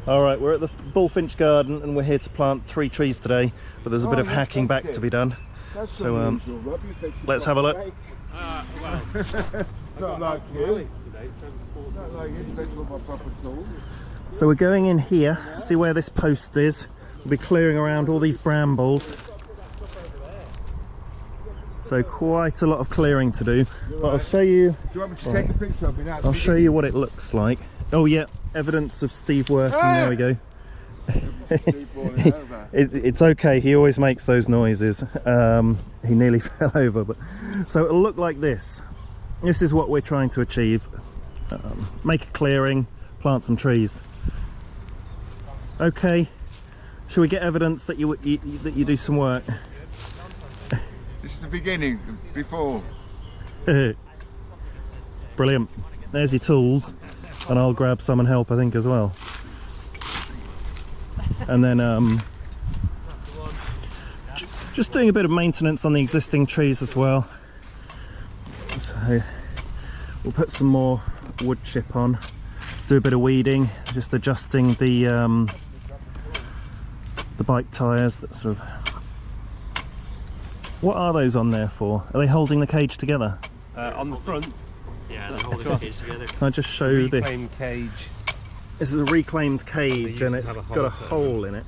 Alright, we're at the Bullfinch Garden and we're here to plant 3 trees today, but there's a bit of hacking back to be done. So let's have a look. So we're going in here, see where this post is. We'll be clearing around all these brambles. So quite a lot of clearing to do. But I'll show you. Do you want me to take a picture of me now? I'll show you what it looks like. Oh yeah, evidence of Steve working. There we go. It's okay, he always makes those noises. He nearly fell over, but so it'll look like this. This is what we're trying to achieve. Make a clearing, plant some trees. Okay, shall we get evidence that you do some work? This is the beginning, before. Brilliant. There's your tools, and I'll grab some and help, I think, as well. And then just doing a bit of maintenance on the existing trees as well. So we'll put some more wood chip on, do a bit of weeding, just adjusting the bike tyres. That sort of. What are those on there for? Are they holding the cage together? On the front. Yeah, they're holding the cage together. Can I just show you this? Reclaimed cage. This is a reclaimed cage and it's got a hole in it.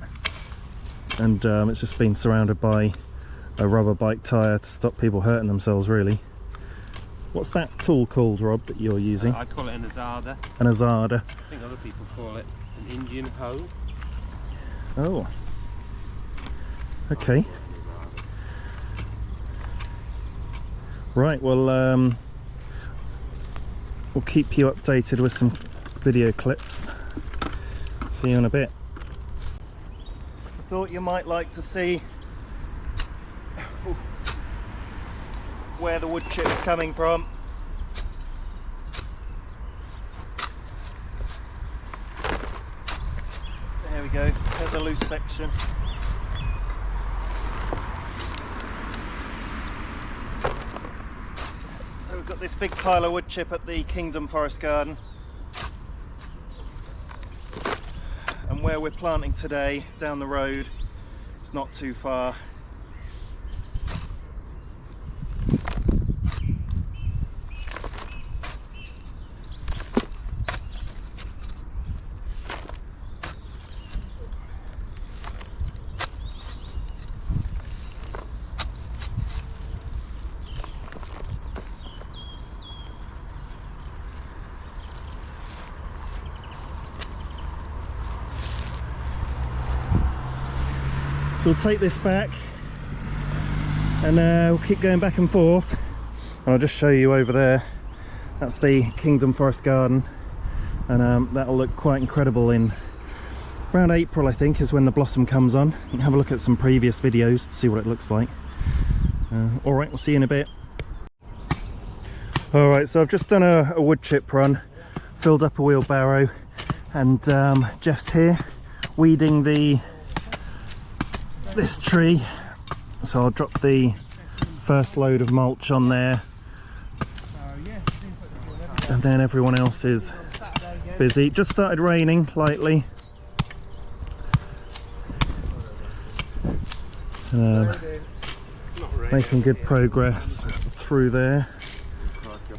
And it's just been surrounded by a rubber bike tyre to stop people hurting themselves, really. What's that tool called, Rob, that you're using? I call it an azada. An azada. I think other people call it an Indian hoe. Oh. Okay. Right, well, we'll keep you updated with some video clips. See you in a bit. I thought you might like to see where the wood chip's coming from. There we go, there's a loose section. So we've got this big pile of wood chip at the Kingdom Forest Garden. And where we're planting today, down the road, it's not too far. So we'll take this back and we'll keep going back and forth, and I'll just show you over there. That's the Kingdom Forest Garden, and that'll look quite incredible in around April, I think, is when the blossom comes on. You can have a look at some previous videos to see what it looks like. Alright, we'll see you in a bit. Alright, so I've just done a wood chip run, filled up a wheelbarrow, and Jeff's here weeding this tree, so I'll drop the first load of mulch on there, and then everyone else is busy. Just started raining lightly, making good progress through there,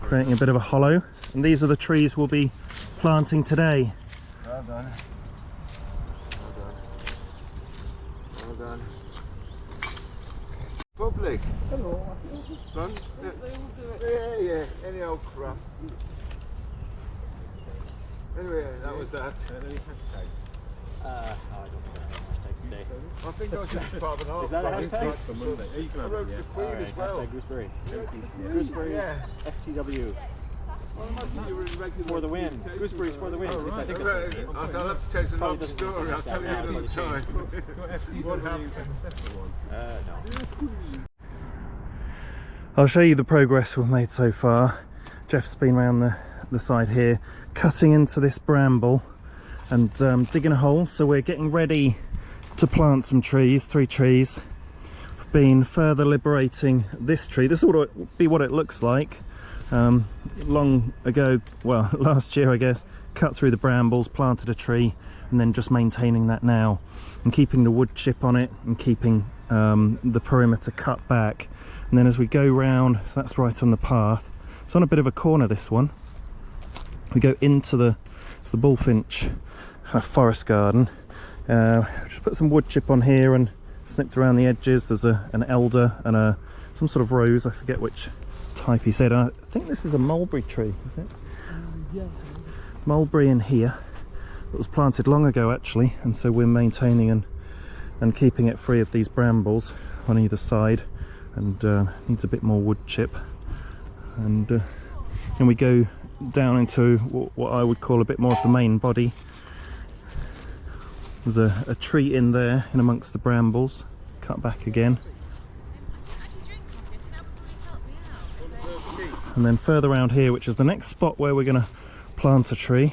creating a bit of a hollow, and these are the trees we'll be planting today. Well done. Well done. Public. Hello. Done? Yeah, any old crap. Anyway, that was that. I don't know. I think I should part of an half. Is that a hashtag? For Monday. You can have it, yeah. Queen as well. Gooseberry. Gooseberry, yeah. FTW. For the win. Gooseberries for the win. Oh, right. I'll have to change the long story. I'll tell you another time. What happened? No. I'll show you the progress we've made so far. Jeff's been around the side here, cutting into this bramble and digging a hole, so we're getting ready to plant some trees, 3 trees. We've been further liberating this tree. This will be what it looks like. long ago, well, last year I guess, cut through the brambles, planted a tree, and then just maintaining that now and keeping the wood chip on it and keeping the perimeter cut back. And then as we go round, so that's right on the path, it's on a bit of a corner, this one, we go into it's the Bullfinch Forest Garden. Just put some wood chip on here and snipped around the edges. There's an elder and some sort of rose, I forget which type he said. I think this is a mulberry tree, is it? Yeah. Mulberry in here. It was planted long ago actually, and so we're maintaining and keeping it free of these brambles on either side, and needs a bit more wood chip. And we go down into what I would call a bit more of the main body. There's a tree in there in amongst the brambles, cut back again. And then further around here, which is the next spot where we're going to plant a tree,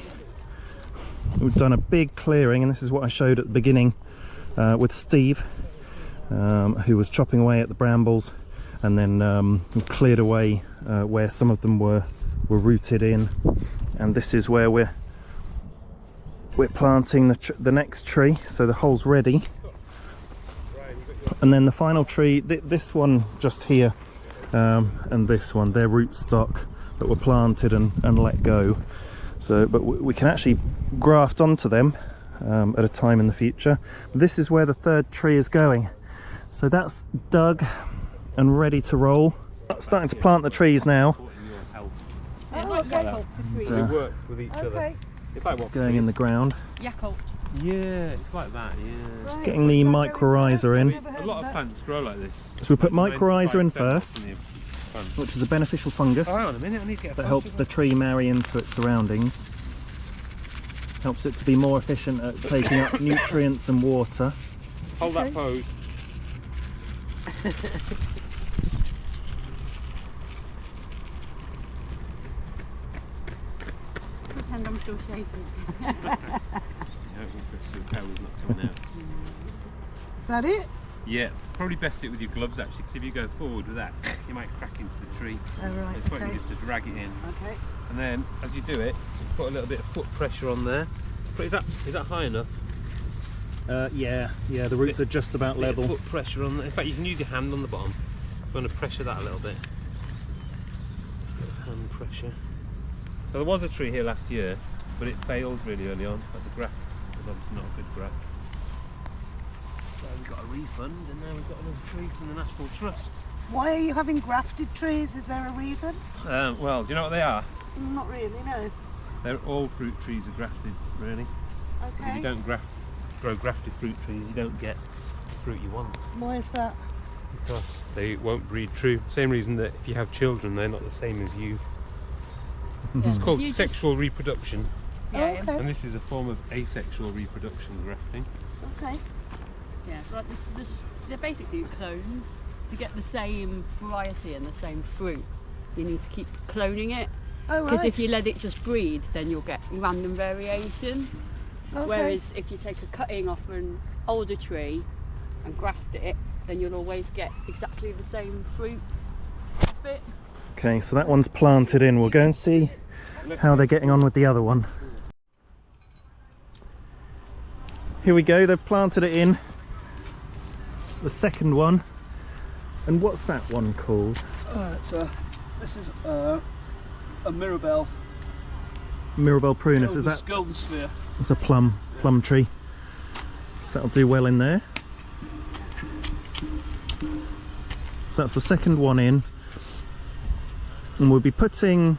we've done a big clearing, and this is what I showed at the beginning with Steve, who was chopping away at the brambles, and then cleared away where some of them were rooted in. And this is where we're planting the next tree, so the hole's ready. And then the final tree, this one just here, and this one, they're rootstock that were planted and let go. So, but we can actually graft onto them at a time in the future. This is where the third tree is going. So that's dug and ready to roll. Starting to plant the trees now. Oh, okay. We work with each other. It's like what? Going in the ground. Yakult. Yeah, it's like that, yeah. Just getting the mycorrhiza in. A lot of plants grow like this. So we put mycorrhiza in first, Plants. which is a beneficial fungus Oh, hang on a minute, I need to get a that photo helps of the that. tree marry into its surroundings. Helps it to be more efficient at taking up nutrients and water. Hold that pose. Pretend I'm still shaking. Yeah, because the power's not coming out. Is that it? Yeah, probably best do it with your gloves actually, because if you go forward with that, you might crack into the tree. Oh, right, It's quite okay. just to drag it in. Okay. And then, as you do it, put a little bit of foot pressure on there. But is that high enough? Yeah, the roots are just about Bit of level. Foot pressure on there. In fact, you can use your hand on the bottom. You want to pressure that a little bit. Bit of hand pressure. So there was a tree here last year, but it failed really early on. But the graft was obviously not a good graft. So we got a refund, and now we've got another tree from the National Trust. Why are you having grafted trees? Is there a reason? Well, do you know what they are? Not really, no. They're all fruit trees are grafted, really. Because if Okay. you don't grow grafted fruit trees, you don't get the fruit you want. Why is that? Because they won't breed true. Same reason that if you have children, they're not the same as you. It's called You just- sexual reproduction, Oh, Yeah, okay. and this is a form of asexual reproduction, grafting. Okay. yeah. So like they're basically clones. To get the same variety and the same fruit, you need to keep cloning it. Oh, Because right. if you let it just breed, then you'll get random variation. Okay. Whereas if you take a cutting off an older tree and graft it, then you'll always get exactly the same fruit bit. Okay, so that one's planted in. We'll go and see how they're getting on with the other one. Here we go, they've planted it in. The second one. And what's that one called? This is a Mirabelle. Mirabelle prunus, is that? Golden sphere. It's a plum tree. So that'll do well in there. So that's the second one in. And we'll be putting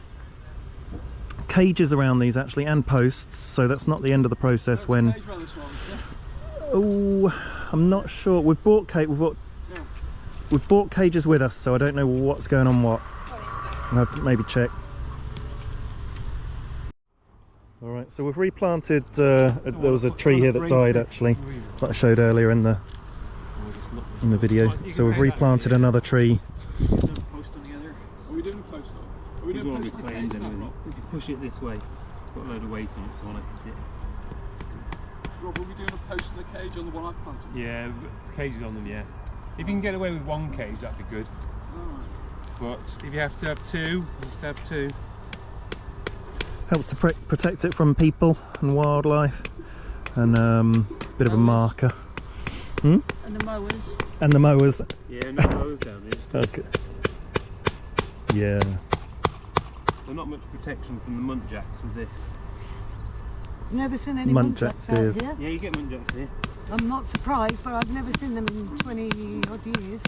cages around these actually, and posts, so that's not the end of the process when... Cage around this one, yeah? Oh, I'm not sure. We've bought cages with us, so I don't know what's going on what. I'll have to maybe check. Alright, so we've replanted, there was a tree here that died actually, that I showed earlier in the video. So we've replanted another tree. Post on the other. Are we doing a post on? Are we It's doing all a post on the reclaimed cage and now, Rob? if you push it this way, put a load of weight on it so when I hit it. Rob, are we doing a post on the cage on the one I've planted? Yeah, it's cages on them, yeah. If you can get away with one cage, that'd be good. Alright. but if you have to have two, just have two. Helps to protect it from people and wildlife, and bit of a marker. And the mowers. And the mowers. Yeah, no mowers down here. Okay. Yeah. So not much protection from the muntjacks with this. Never seen any Muntjac muntjacs out deers. here. Yeah, you get muntjacks here. I'm not surprised, but I've never seen them in 20 odd years.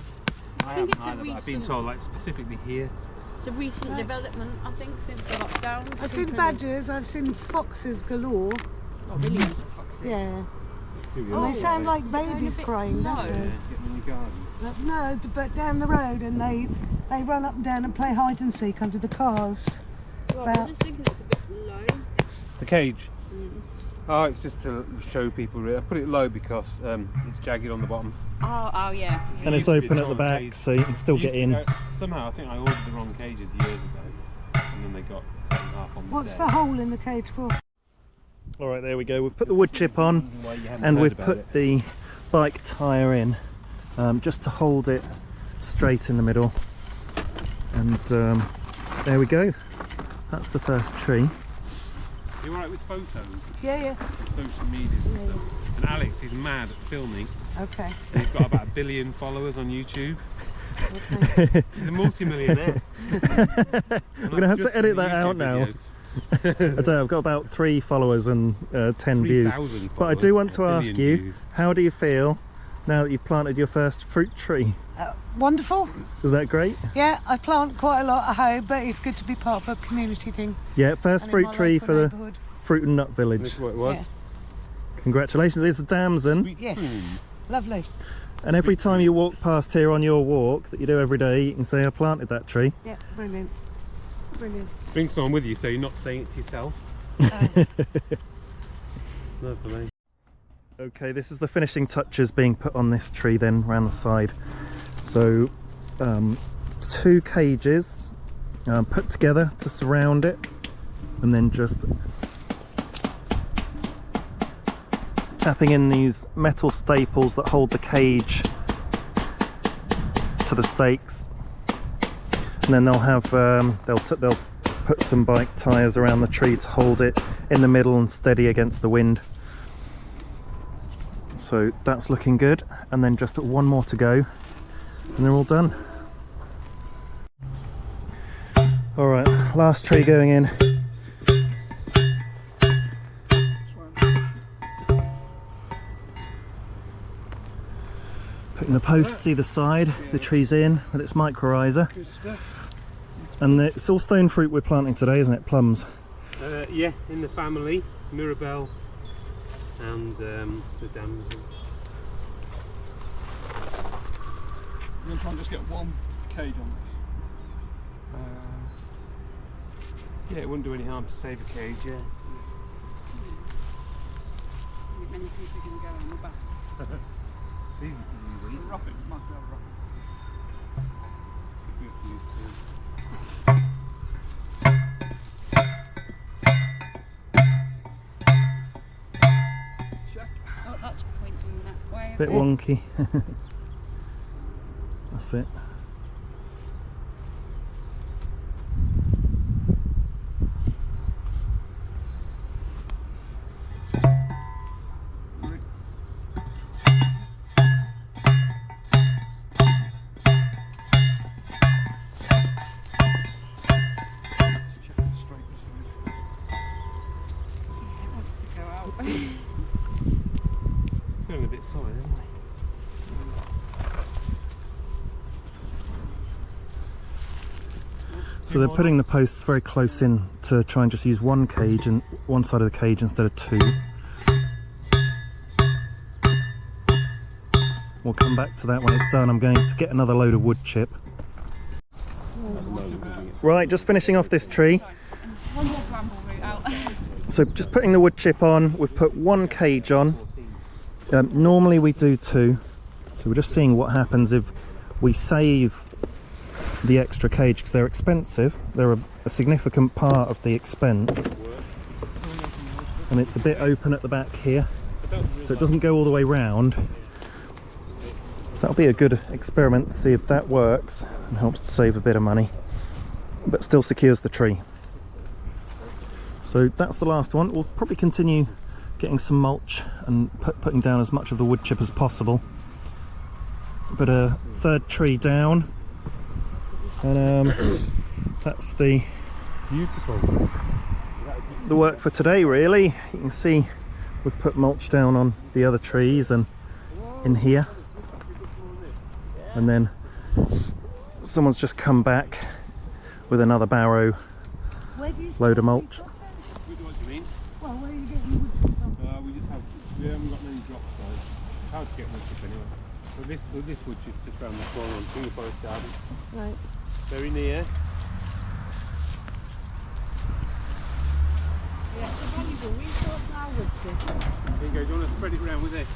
I think haven't it's a either, but I've been recent- told, like, specifically here. It's a recent development, I think, since the lockdowns. I've seen badgers, I've seen foxes galore. Oh, millions of foxes. Yeah. Here we And are. they sound like Is it going a babies bit crying, don't low? Yeah, they? get them in the garden. No, but down the road, and they run up and down and play hide and seek under the cars. Well, I just think it's a bit low. The cage? Oh, it's just to show people, really. I put it low because it's jagged on the bottom. Oh, yeah. And it's used to be open the at the wrong back, cage. so you can still get in. Somehow, I think I ordered the wrong cages years ago, and then they got cut in half on the What's day. the hole in the cage for? All right, there we go. We've put the wood chip on, Why you hadn't and heard we've about put it. the bike tyre in, just to hold it straight in the middle. And there we go. That's the first tree. You alright with photos Yeah. and social medias and stuff? And Alex is mad at filming. Okay. And he's got about 1 billion followers on YouTube. He's a multi-millionaire. We're going to have to edit that out now. I don't know, I've got about 3 followers and 10 views. 3,000 But I do want to followers, ask 1 billion you, views. how do you feel now that you've planted your first fruit tree? Wonderful. Is that great? Yeah, I plant quite a lot at home, but it's good to be part of a community thing. Yeah, first and in fruit my tree local for the neighbourhood. fruit and nut village. This is what it was. Yeah. Congratulations, there's the damson. Sweet Yes. prune. Lovely. And every time you walk past here on your walk that you do every day, you can say I planted that tree. Yeah, brilliant. Brilliant. Bring someone with you so you're not saying it to yourself. Lovely. Okay, this is the finishing touches being put on this tree then around the side. So 2 cages put together to surround it, and then just tapping in these metal staples that hold the cage to the stakes, and then they'll have they'll put some bike tyres around the tree to hold it in the middle and steady against the wind. So that's looking good, and then just 1 more to go and they're all done. All right, last tree going in. Putting the posts either side, the tree's in with its mycorrhiza. Good stuff. And it's all stone fruit we're planting today, isn't it? Plums. Yeah, in the family, Mirabelle and the damson. We're going to try and just get 1 cage on this. Yeah, it wouldn't do any harm to save a cage, yeah. Many people are going to go on the back. It's easy to do, really. Rough it, might be able to rough Good for these two. it. Check. Oh, that's pointing that way. Bit wonky. That's it. Check it straight this It wants to go out. Feeling a bit solid, isn't it? So they're putting the posts very close in to try and just use 1 cage and 1 side of the cage instead of 2. We'll come back to that when it's done. I'm going to get another load of wood chip. Right, just finishing off this tree. One more bramble root out. So just putting the wood chip on, we've put 1 cage on. Normally we do 2. So we're just seeing what happens if we save the extra cage, because they're expensive. They're a significant part of the expense. And it's a bit open at the back here, so it doesn't go all the way round. So that'll be a good experiment to see if that works and helps to save a bit of money, but still secures the tree. So that's the last one. We'll probably continue getting some mulch and putting down as much of the wood chip as possible. But a third tree down, and that's the work for today really. You can see we've put mulch down on the other trees and in here, and then someone's just come back with another barrow load of mulch. What do you mean? Well, where are you getting your wood chip from? We haven't got many drops, so it's hard to get wood chip anyway. But this wood chip's just around the corner on Bullfinch Forest Garden. Right. Very near. Yeah, it's a valuable resource now, wood chip. There you go, do you want to spread it around with this?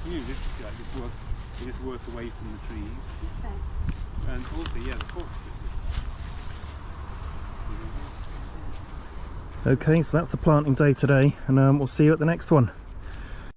You use this, like this work, you just work away from the trees. Okay. And also, yeah, the forest. Okay, so that's the planting day today, and we'll see you at the next one.